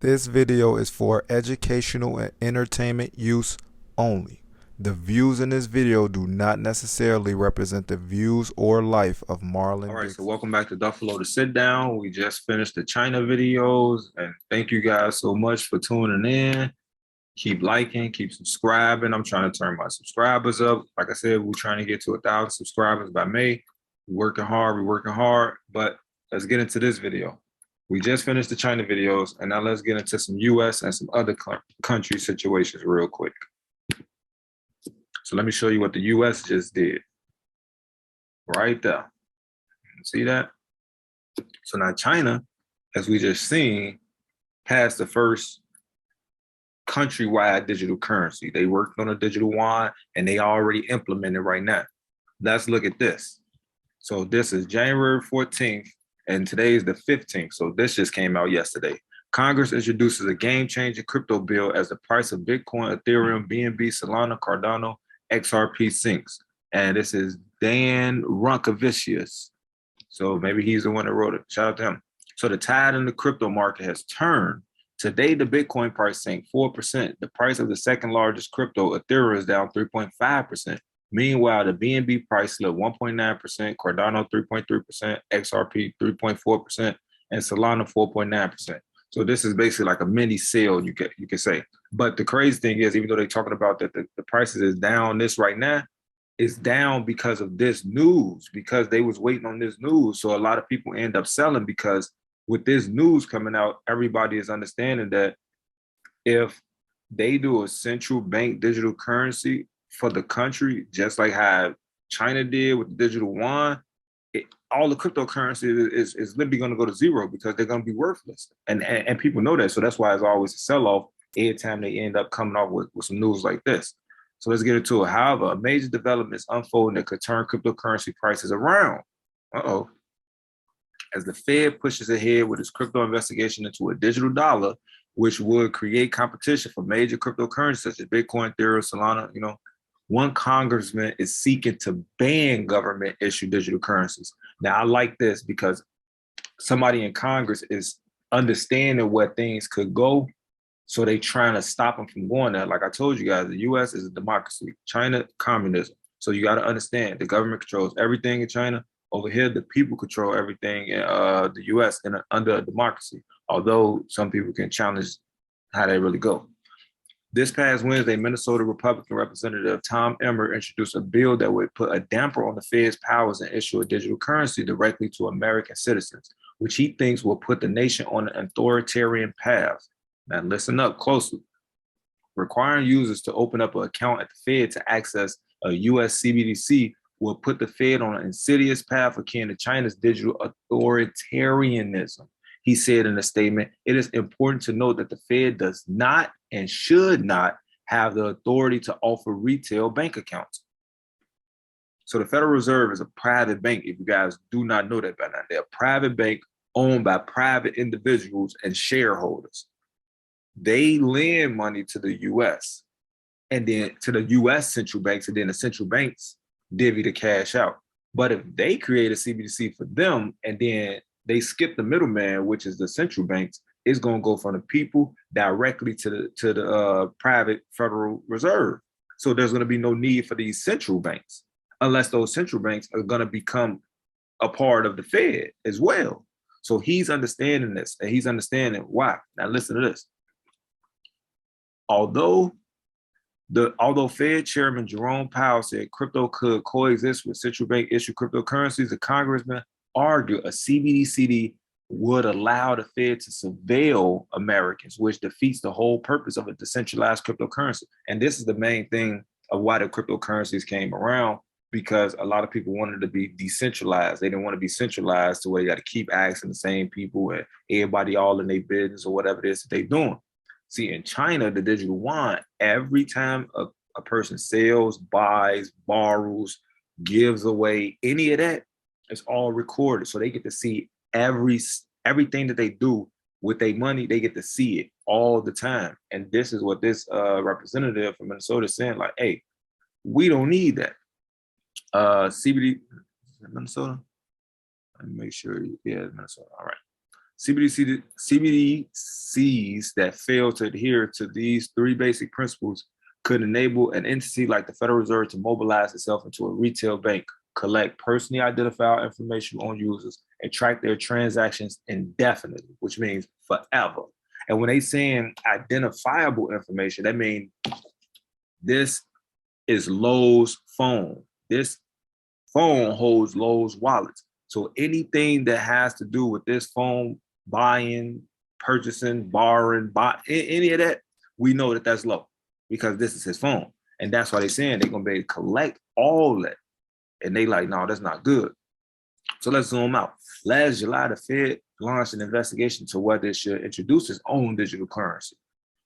This video is for educational and entertainment use only. The views in this video do not necessarily represent the views or life of Marlon All right, so Dixon. welcome back to Duffle LO to Sit Down. We just finished the China videos, and thank you guys so much for tuning in. Keep liking, keep subscribing. I'm trying to turn my subscribers up. Like I said, we're trying to get to 1,000 subscribers by May. We're working hard, but let's get into this video. We just finished the China videos, and now let's get into some US and some other country situations real quick. So let me show you what the US just did. Right there. See that? So now China, as we just seen, has the first countrywide digital currency. They worked on a digital yuan and they already implemented right now. Let's look at this. So this is January 14th and today is the 15th. So this just came out yesterday. Congress introduces a game-changing crypto bill as the price of Bitcoin, Ethereum, BNB, Solana, Cardano, XRP sinks. And this is Dan Runkavicius. So maybe he's the one that wrote it. Shout out to him. So the tide in the crypto market has turned. Today, the Bitcoin price sank 4%. The price of the second largest crypto, Ethereum, is down 3.5%. Meanwhile, the BNB price slipped 1.9%, Cardano 3.3%, XRP 3.4%, and Solana 4.9%. So this is basically like a mini sale, you could say. But the crazy thing is, even though they're talking about that the prices is down this right now, it's down because of this news, because they was waiting on this news. So a lot of people end up selling because with this news coming out, everybody is understanding that if they do a central bank digital currency for the country, just like how China did with the digital yuan, all the cryptocurrency is literally going to go to zero because they're going to be worthless. And people know that. So that's why it's always a sell-off every time they end up coming off with some news like this. So let's get into it. However, a major development is unfolding that could turn cryptocurrency prices around. Uh-oh. As the Fed pushes ahead with its crypto investigation into a digital dollar, which would create competition for major cryptocurrencies such as Bitcoin, Ethereum, Solana, one congressman is seeking to ban government-issued digital currencies. Now, I like this because somebody in Congress is understanding where things could go, so they trying to stop them from going there. Like I told you guys, the U.S. is a democracy, China, communism. So you got to understand the government controls everything in China. Over here, the people control everything in the U.S. under a democracy, although some people can challenge how they really go. This past Wednesday, Minnesota Republican Representative Tom Emmer introduced a bill that would put a damper on the Fed's powers and issue a digital currency directly to American citizens, which he thinks will put the nation on an authoritarian path. Now, listen up closely. Requiring users to open up an account at the Fed to access a US CBDC will put the Fed on an insidious path akin to China's digital authoritarianism. He said in a statement, it is important to note that the Fed does not and should not have the authority to offer retail bank accounts. So the Federal Reserve is a private bank, if you guys do not know that by now. They're a private bank owned by private individuals and shareholders. They lend money to the US and then to the US central banks, and then the central banks divvy the cash out. But if they create a CBDC for them and then they skip the middleman, which is the central banks, it's going to go from the people directly to the private Federal Reserve. So there's going to be no need for these central banks unless those central banks are going to become a part of the Fed as well. So he's understanding this, and he's understanding why. Now listen to this. Although Fed Chairman Jerome Powell said crypto could coexist with central bank issued cryptocurrencies, the congressman argued a CBDC would allow the Fed to surveil Americans, which defeats the whole purpose of a decentralized cryptocurrency. And this is the main thing of why the cryptocurrencies came around, because a lot of people wanted to be decentralized. They didn't want to be centralized to where you got to keep asking the same people and everybody all in their business or whatever it is that they're doing. See, in China, the digital yuan, every time a person sells, buys, borrows, gives away, any of that, it's all recorded. So they get to see everything that they do with their money. They get to see it all the time. And this is what this representative from Minnesota is saying, like, hey, we don't need that. CBD, Minnesota? Let me make sure. Yeah, Minnesota. All right. CBDCs that fail to adhere to these three basic principles could enable an entity like the Federal Reserve to mobilize itself into a retail bank, collect personally identifiable information on users, and track their transactions indefinitely, which means forever. And when they saying identifiable information, that means this is Lowe's phone. This phone holds Lowe's wallets. So anything that has to do with this phone, buying, purchasing, borrowing, any of that, we know that that's Lowe because this is his phone. And that's why they're saying they're going to be able to collect all that. And they like, no, that's not good. So let's zoom out. Last July, the Fed launched an investigation to whether it should introduce its own digital currency.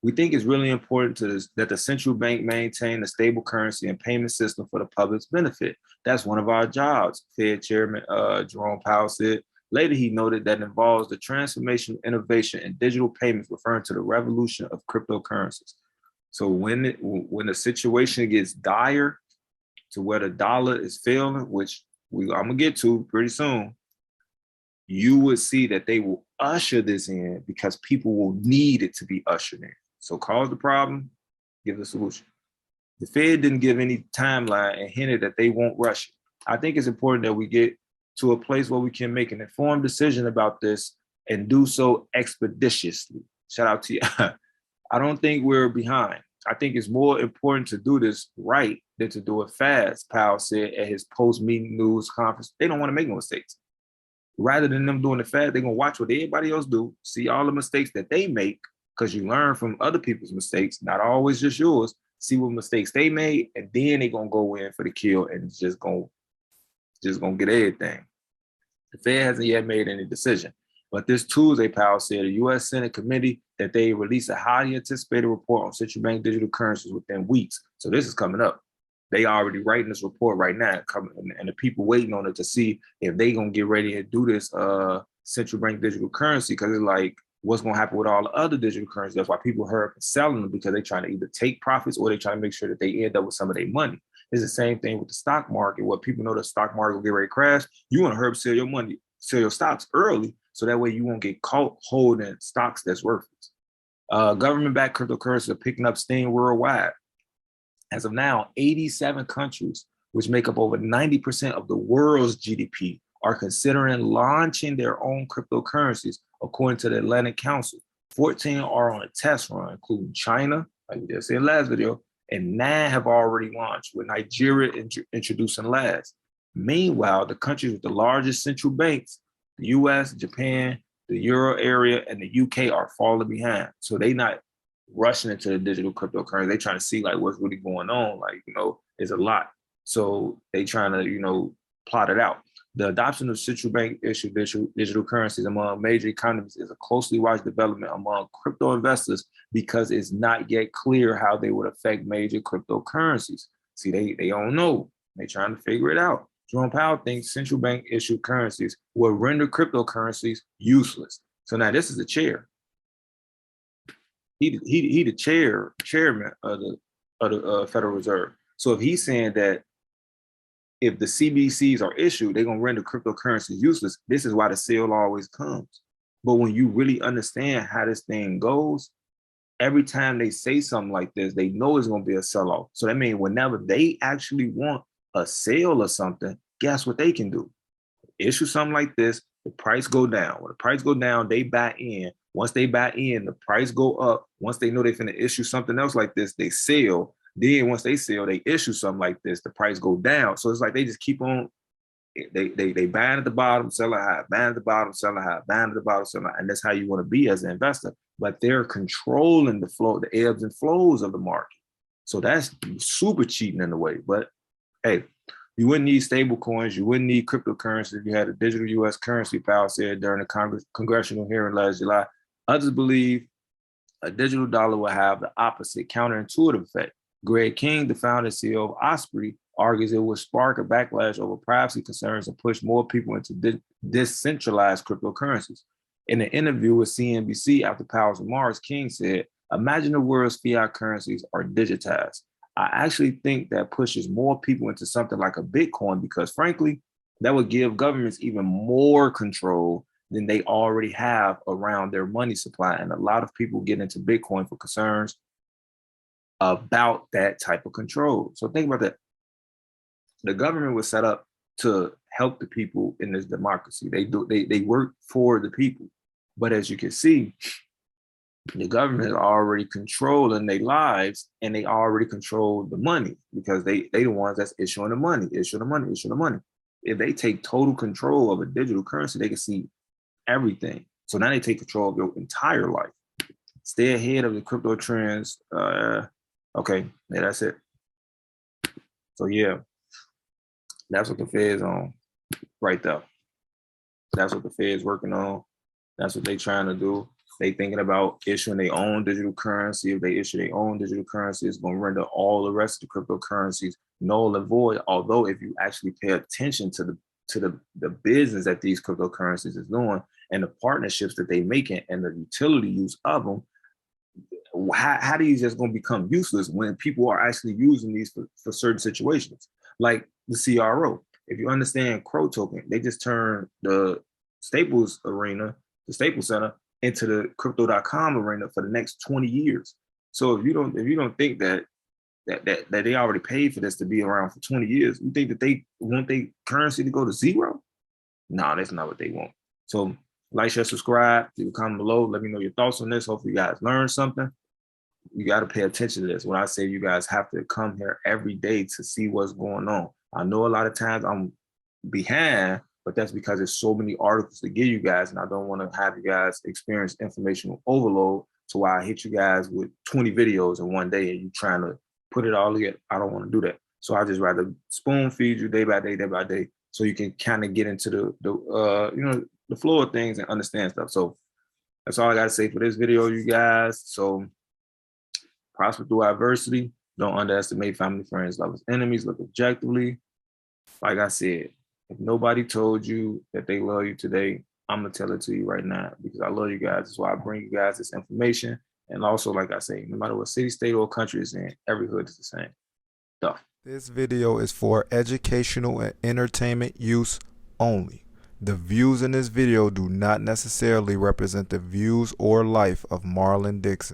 We think it's really important that the central bank maintain a stable currency and payment system for the public's benefit. That's one of our jobs, Fed Chairman Jerome Powell said. Later, he noted that involves the transformation, innovation, and digital payments, referring to the revolution of cryptocurrencies. So when the situation gets dire to where the dollar is failing, which I'm gonna get to pretty soon, you would see that they will usher this in because people will need it to be ushered in. So cause the problem, give the solution. The Fed didn't give any timeline and hinted that they won't rush it. I think it's important that we get to a place where we can make an informed decision about this and do so expeditiously. Shout out to you. I don't think we're behind. I think it's more important to do this right than to do it fast, Powell said at his post-meeting news conference. They don't want to make no mistakes. Rather than them doing it fast, they're going to watch what everybody else do, see all the mistakes that they make, because you learn from other people's mistakes, not always just yours, see what mistakes they made, and then they're going to go in for the kill and it's just going to get everything. The Fed hasn't yet made any decision. But this Tuesday, Powell said, a U.S. Senate committee that they release a highly anticipated report on central bank digital currencies within weeks. So this is coming up. They already writing this report right now, and the people waiting on it to see if they gonna get ready to do this central bank digital currency, because it's like, what's gonna happen with all the other digital currencies? That's why people hurry up and selling them, because they're trying to either take profits or they trying to make sure that they end up with some of their money. It's the same thing with the stock market. What people know the stock market will get ready to crash. You want to hurry up sell your money, sell your stocks early, so that way you won't get caught holding stocks that's worthless. Government-backed cryptocurrencies are picking up steam worldwide. As of now, 87 countries, which make up over 90% of the world's GDP, are considering launching their own cryptocurrencies, according to the Atlantic Council. 14 are on a test run, including China, like we just said in the last video, and 9 have already launched, with Nigeria introducing last. Meanwhile, the countries with the largest central banks, the US, Japan, the Euro area, and the UK are falling behind. So they not rushing into the digital cryptocurrency. They trying to see like what's really going on. Like, it's a lot. So they trying to, plot it out. The adoption of central bank issued digital currencies among major economies is a closely watched development among crypto investors, because it's not yet clear how they would affect major cryptocurrencies. See, they don't know. They're trying to figure it out. Jerome Powell thinks central bank issued currencies will render cryptocurrencies useless. So now this is the chair. He the chairman of the Federal Reserve. So if he's saying that if the CBCs are issued, they're gonna render cryptocurrencies useless, this is why the sale always comes. But when you really understand how this thing goes, every time they say something like this, they know it's gonna be a sell-off. So that means whenever they actually want a sale or something, guess what they can do? Issue something like this, the price go down. When the price go down, they buy in. Once they buy in, the price go up. Once they know they're finna issue something else like this, they sell. Then once they sell, they issue something like this, the price go down. So it's like they just keep on, they buying at the bottom, selling high, buying at the bottom, selling high, buying at the bottom, selling high. And that's how you want to be as an investor. But they're controlling the flow, the ebbs and flows of the market. So that's super cheating in a way. But hey, you wouldn't need stable coins. You wouldn't need cryptocurrency if you had a digital U.S. currency, Powell said during the congressional hearing last July. Others believe a digital dollar will have the opposite counterintuitive effect. Greg King, the founder and CEO of Osprey, argues it will spark a backlash over privacy concerns and push more people into decentralized cryptocurrencies. In an interview with CNBC after Powell's remarks, King said, "Imagine the world's fiat currencies are digitized. I actually think that pushes more people into something like a Bitcoin, because frankly, that would give governments even more control than they already have around their money supply. And a lot of people get into Bitcoin for concerns about that type of control. So think about that. The government was set up to help the people in this democracy. They work for the people. But as you can see, the government is already controlling their lives, and they already control the money, because they the ones that's issuing the money. If they take total control of a digital currency, they can see everything. So now they take control of your entire life. Stay ahead of the crypto trends. Okay, yeah, that's it. So yeah, that's what the Fed's on right there. That's what the Fed's working on. That's what they trying to do. They thinking about issuing their own digital currency. If they issue their own digital currency, it's going to render all the rest of the cryptocurrencies null and void. Although if you actually pay attention to the business that these cryptocurrencies is doing, and the partnerships that they making, and the utility use of them, how are these just going to become useless when people are actually using these for certain situations? Like the CRO. If you understand Crow token, they just turned the Staples Arena, the Staples Center, into the crypto.com arena for the next 20 years. So if you don't think that they already paid for this to be around for 20 years, you think that they want their currency to go to zero? No, that's not what they want. So like, share, subscribe, leave a comment below. Let me know your thoughts on this. Hopefully you guys learned something. You got to pay attention to this. When I say you guys have to come here every day to see what's going on. I know a lot of times I'm behind, but that's because there's so many articles to give you guys, and I don't want to have you guys experience informational overload to why I hit you guys with 20 videos in one day and you trying to put it all together. I don't want to do that. So I just rather spoon feed you day by day, so you can kind of get into the flow of things and understand stuff. So that's all I got to say for this video, you guys. So prosper through adversity. Don't underestimate family, friends, lovers, enemies. Look objectively. Like I said, if nobody told you that they love you today, I'm going to tell it to you right now, because I love you guys. That's why I bring you guys this information. And also, like I say, no matter what city, state, or country it's in, every hood is the same. Stuff. This video is for educational and entertainment use only. The views in this video do not necessarily represent the views or life of Marlon Dixon.